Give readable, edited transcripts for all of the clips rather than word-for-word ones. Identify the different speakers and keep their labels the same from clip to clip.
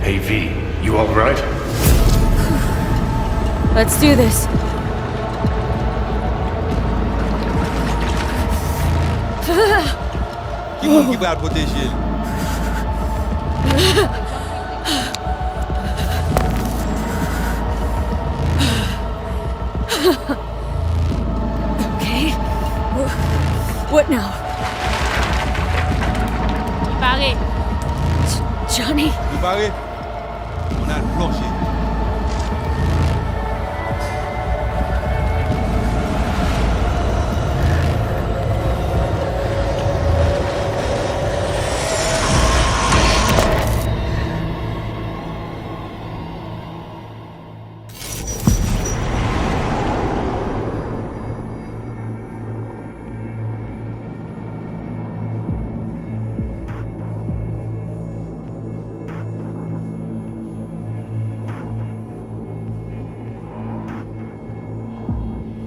Speaker 1: Hey V, you alright?
Speaker 2: Let's do this.
Speaker 3: Qui va le protéger?
Speaker 2: Okay. What now?
Speaker 4: Préparé.
Speaker 2: Johnny?
Speaker 3: Préparé? On a le plancher.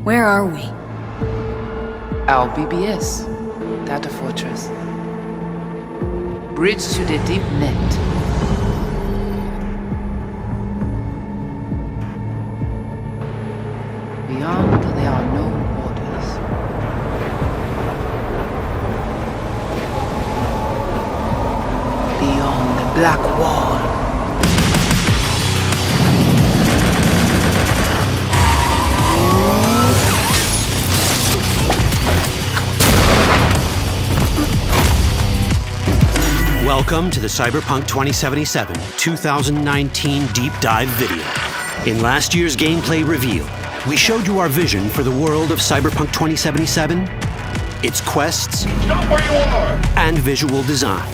Speaker 2: Where are we?
Speaker 5: Our BBS, Data Fortress. Bridge to the deep net. Beyond, there are no borders. Beyond the black wall.
Speaker 6: Welcome to the Cyberpunk 2077 2019 Deep Dive video. In last year's gameplay reveal, we showed you our vision for the world of Cyberpunk 2077, its quests,
Speaker 1: Stop where you are!
Speaker 6: and visual design.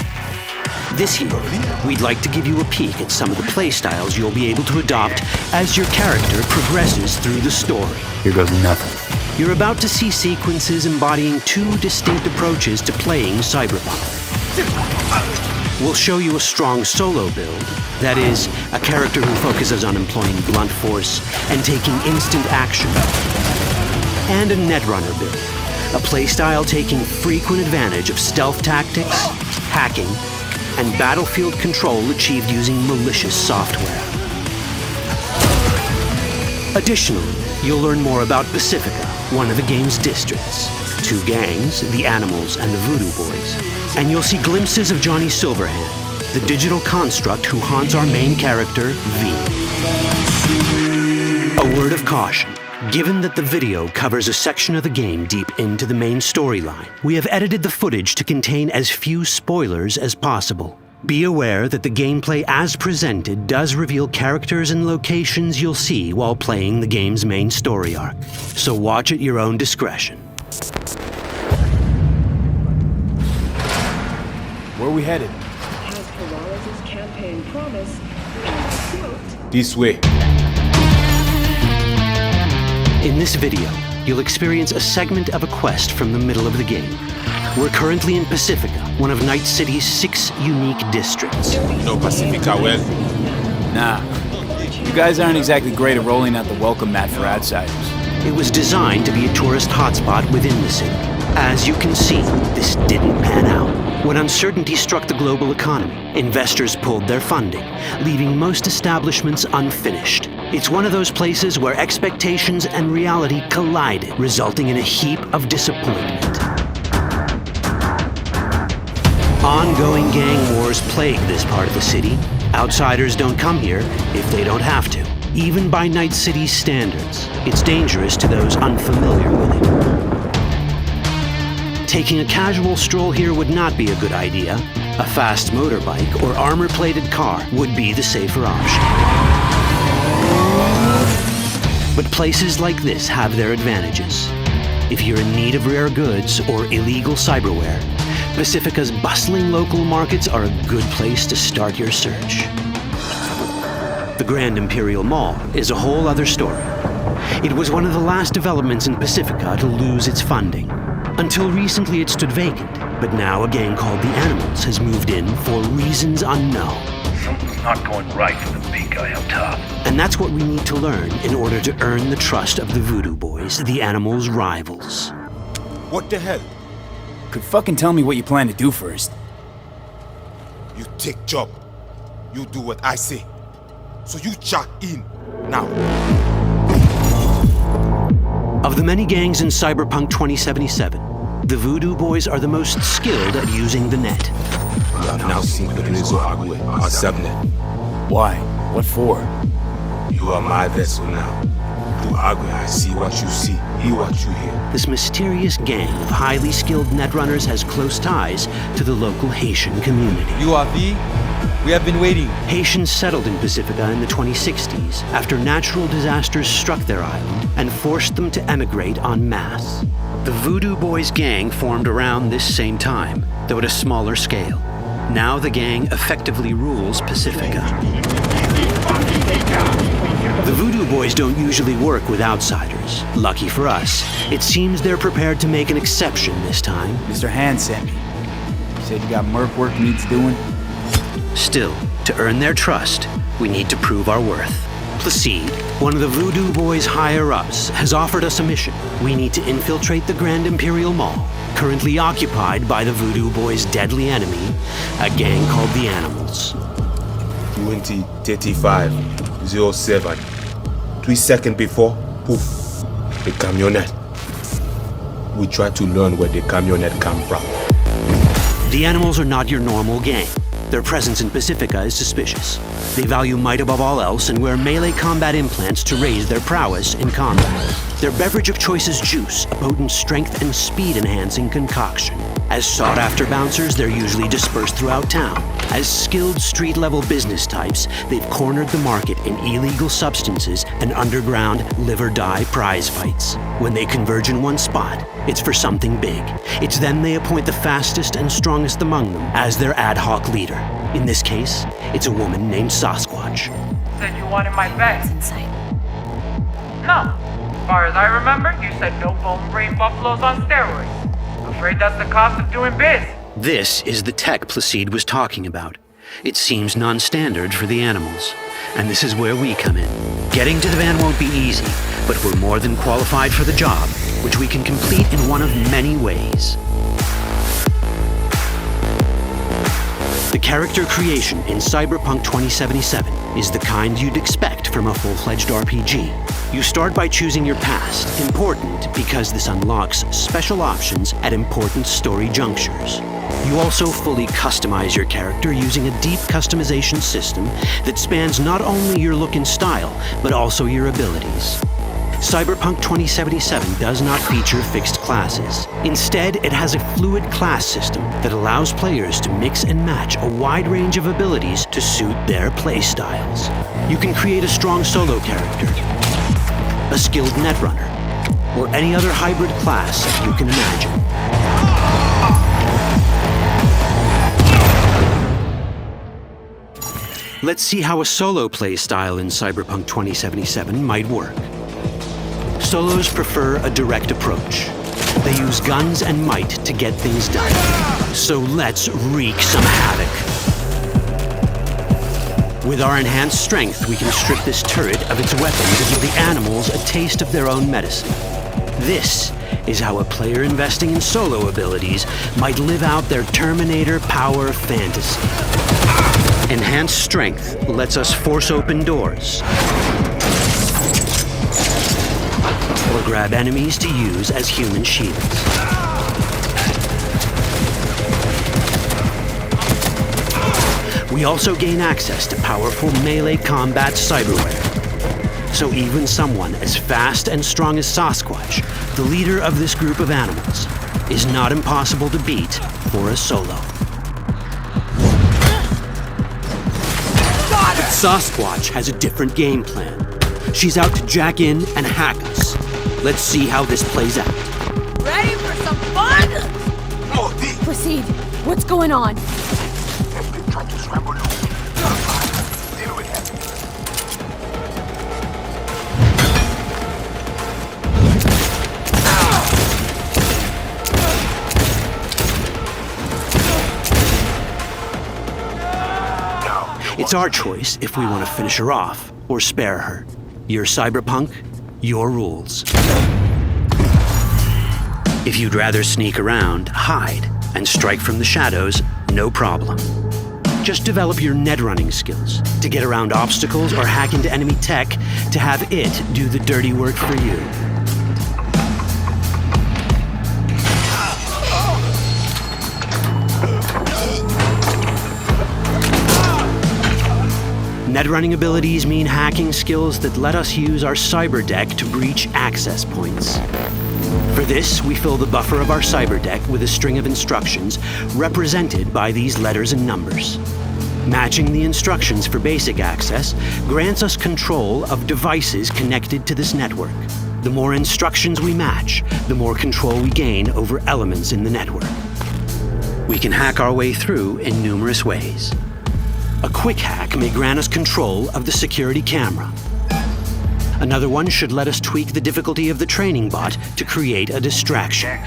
Speaker 6: This year, we'd like to give you a peek at some of the playstyles you'll be able to adopt as your character progresses through the story.
Speaker 7: Here goes nothing.
Speaker 6: You're about to see sequences embodying two distinct approaches to playing Cyberpunk. We'll show you a strong solo build, that is, a character who focuses on employing blunt force and taking instant action. And a netrunner build, a playstyle taking frequent advantage of stealth tactics, hacking, and battlefield control achieved using malicious software. Additionally, you'll learn more about Pacifica, one of the game's districts, two gangs, the Animals and the Voodoo Boys, and you'll see glimpses of Johnny Silverhand, the digital construct who haunts our main character, V. A word of caution. Given that the video covers a section of the game deep into the main storyline, we have edited the footage to contain as few spoilers as possible. Be aware that the gameplay as presented does reveal characters and locations you'll see while playing the game's main story arc. So watch at your own discretion.
Speaker 7: Where are we headed?
Speaker 8: As Peralez's campaign promised, and I quote,
Speaker 7: This way.
Speaker 6: In this video, you'll experience a segment of a quest from the middle of the game. We're currently in Pacifica, one of Night City's 6 unique districts.
Speaker 3: No Pacifica well.
Speaker 7: Nah. You guys aren't exactly great at rolling out the welcome mat for outsiders.
Speaker 6: It was designed to be a tourist hotspot within the city. As you can see, this didn't pan out. When uncertainty struck the global economy, investors pulled their funding, leaving most establishments unfinished. It's one of those places where expectations and reality collided, resulting in a heap of disappointment. Ongoing gang wars plague this part of the city. Outsiders don't come here if they don't have to. Even by Night City's standards, it's dangerous to those unfamiliar with it. Taking a casual stroll here would not be a good idea. A fast motorbike or armor-plated car would be the safer option. But places like this have their advantages. If you're in need of rare goods or illegal cyberware, Pacifica's bustling local markets are a good place to start your search. The Grand Imperial Mall is a whole other story. It was one of the last developments in Pacifica to lose its funding. Until recently it stood vacant, but now a gang called the Animals has moved in for reasons unknown.
Speaker 1: Something's not going right for the big guy up top.
Speaker 6: And that's what we need to learn in order to earn the trust of the Voodoo Boys, the Animals' rivals.
Speaker 3: What the hell?
Speaker 7: Could fucking tell me what you plan to do first.
Speaker 3: You take job. You do what I say. So you check in now.
Speaker 6: Of the many gangs in Cyberpunk 2077, the Voodoo Boys are the most skilled at using the net.
Speaker 3: You have now seen Pedrezo Agüe, our subnet.
Speaker 7: Why? What for?
Speaker 3: You are my vessel now. Through Agüe, I see what you see, hear what you hear.
Speaker 6: This mysterious gang of highly skilled netrunners has close ties to the local Haitian community.
Speaker 3: You are V. We have been waiting.
Speaker 6: Haitians settled in Pacifica in the 2060s after natural disasters struck their island and forced them to emigrate en masse. The Voodoo Boys gang formed around this same time, though at a smaller scale. Now the gang effectively rules Pacifica. The Voodoo Boys don't usually work with outsiders. Lucky for us, it seems they're prepared to make an exception this time.
Speaker 7: Mr. Hand sent me. He said you got merc work needs doing.
Speaker 6: Still, to earn their trust, we need to prove our worth. Placide, one of the Voodoo Boys' higher-ups, has offered us a mission. We need to infiltrate the Grand Imperial Mall, currently occupied by the Voodoo Boys' deadly enemy, a gang called the Animals.
Speaker 3: 20:35:07. 3 seconds before, poof, the camionette. We try to learn where the camionette come from.
Speaker 6: The Animals are not your normal gang. Their presence in Pacifica is suspicious. They value might above all else and wear melee combat implants to raise their prowess in combat. Their beverage of choice is juice, a potent strength and speed-enhancing concoction. As sought-after bouncers, they're usually dispersed throughout town. As skilled street-level business types, they've cornered the market in illegal substances and underground live-or-die prize fights. When they converge in one spot, it's for something big. It's then they appoint the fastest and strongest among them as their ad hoc leader. In this case, it's a woman named Sasquatch.
Speaker 4: Said you wanted my bag.
Speaker 2: Inside.
Speaker 4: No. As far as I remember, you said no bone brain buffaloes on steroids. Afraid that's the cost of doing biz.
Speaker 6: This is the tech Placide was talking about. It seems non-standard for the Animals. And this is where we come in. Getting to the van won't be easy, but we're more than qualified for the job, which we can complete in one of many ways. The character creation in Cyberpunk 2077 is the kind you'd expect from a full-fledged RPG. You start by choosing your past, important because this unlocks special options at important story junctures. You also fully customize your character using a deep customization system that spans not only your look and style, but also your abilities. Cyberpunk 2077 does not feature fixed classes. Instead, it has a fluid class system that allows players to mix and match a wide range of abilities to suit their playstyles. You can create a strong solo character, a skilled netrunner, or any other hybrid class you can imagine. Let's see how a solo playstyle in Cyberpunk 2077 might work. Solos prefer a direct approach. They use guns and might to get things done. So let's wreak some havoc. With our enhanced strength, we can strip this turret of its weapons and give the Animals a taste of their own medicine. This is how a player investing in solo abilities might live out their Terminator power fantasy. Enhanced strength lets us force open doors, or grab enemies to use as human shields. We also gain access to powerful melee combat cyberware. So even someone as fast and strong as Sasquatch, the leader of this group of animals, is not impossible to beat for a solo. But Sasquatch has a different game plan. She's out to jack in and hack us. Let's see how this plays out.
Speaker 2: Ready for some fun? Proceed. What's going on?
Speaker 6: It's our choice if we want to finish her off or spare her. You're Cyberpunk, your rules. If you'd rather sneak around, hide, and strike from the shadows, no problem. Just develop your net running skills to get around obstacles or hack into enemy tech to have it do the dirty work for you. Net running abilities mean hacking skills that let us use our cyber deck to breach access points. For this, we fill the buffer of our cyber deck with a string of instructions represented by these letters and numbers. Matching the instructions for basic access grants us control of devices connected to this network. The more instructions we match, the more control we gain over elements in the network. We can hack our way through in numerous ways. A quick hack may grant us control of the security camera. Another one should let us tweak the difficulty of the training bot to create a distraction.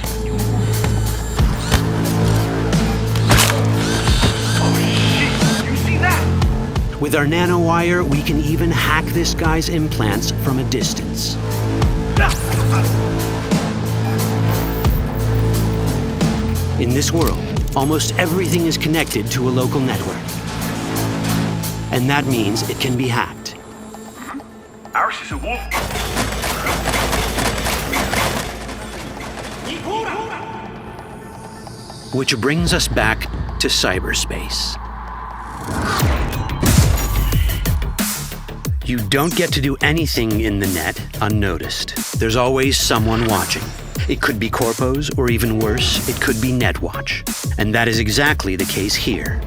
Speaker 6: With our nanowire, we can even hack this guy's implants from a distance. In this world, almost everything is connected to a local network. And that means it can be hacked.
Speaker 1: Ours is a wolf.
Speaker 6: Which brings us back to cyberspace. You don't get to do anything in the net unnoticed. There's always someone watching. It could be corpos, or even worse, it could be Netwatch. And that is exactly the case here.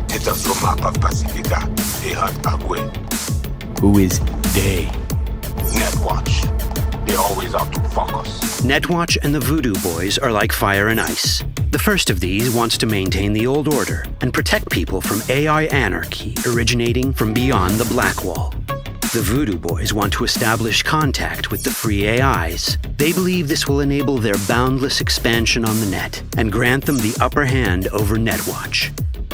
Speaker 3: Who is they?
Speaker 9: Netwatch. They always out to fuck us.
Speaker 6: Netwatch and the Voodoo Boys are like fire and ice. The first of these wants to maintain the old order and protect people from AI anarchy originating from beyond the Black Wall. The Voodoo Boys want to establish contact with the free AIs. They believe this will enable their boundless expansion on the net and grant them the upper hand over Netwatch.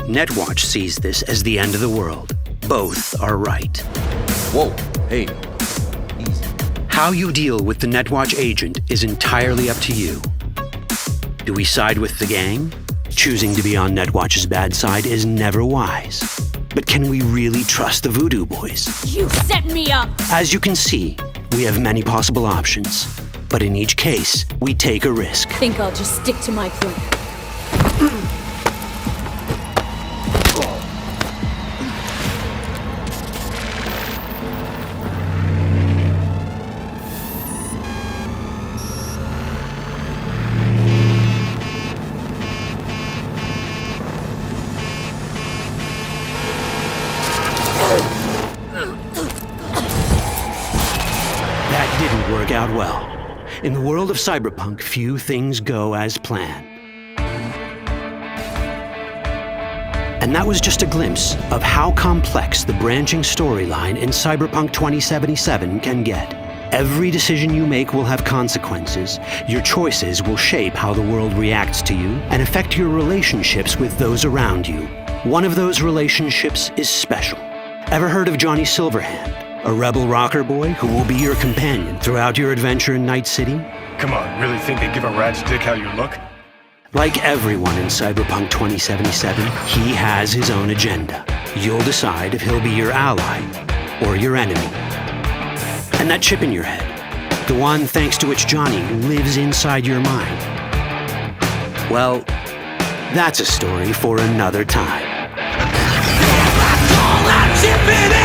Speaker 6: Netwatch sees this as the end of the world. Both are right.
Speaker 3: Whoa, hey.
Speaker 6: How you deal with the Netwatch agent is entirely up to you. Do we side with the gang? Choosing to be on Netwatch's bad side is never wise. But can we really trust the Voodoo Boys?
Speaker 2: You set me up!
Speaker 6: As you can see, we have many possible options. But in each case, we take a risk.
Speaker 2: Think I'll just stick to my plan.
Speaker 6: That didn't work out well. In the world of Cyberpunk, few things go as planned. And that was just a glimpse of how complex the branching storyline in Cyberpunk 2077 can get. Every decision you make will have consequences. Your choices will shape how the world reacts to you and affect your relationships with those around you. One of those relationships is special. Ever heard of Johnny Silverhand? A rebel rocker boy who will be your companion throughout your adventure in Night City?
Speaker 1: Come on, really think they give a rat's dick how you look?
Speaker 6: Like everyone in Cyberpunk 2077, he has his own agenda. You'll decide if he'll be your ally or your enemy. And that chip in your head, the one thanks to which Johnny lives inside your mind. Well, that's a story for another time.
Speaker 10: Chip in it!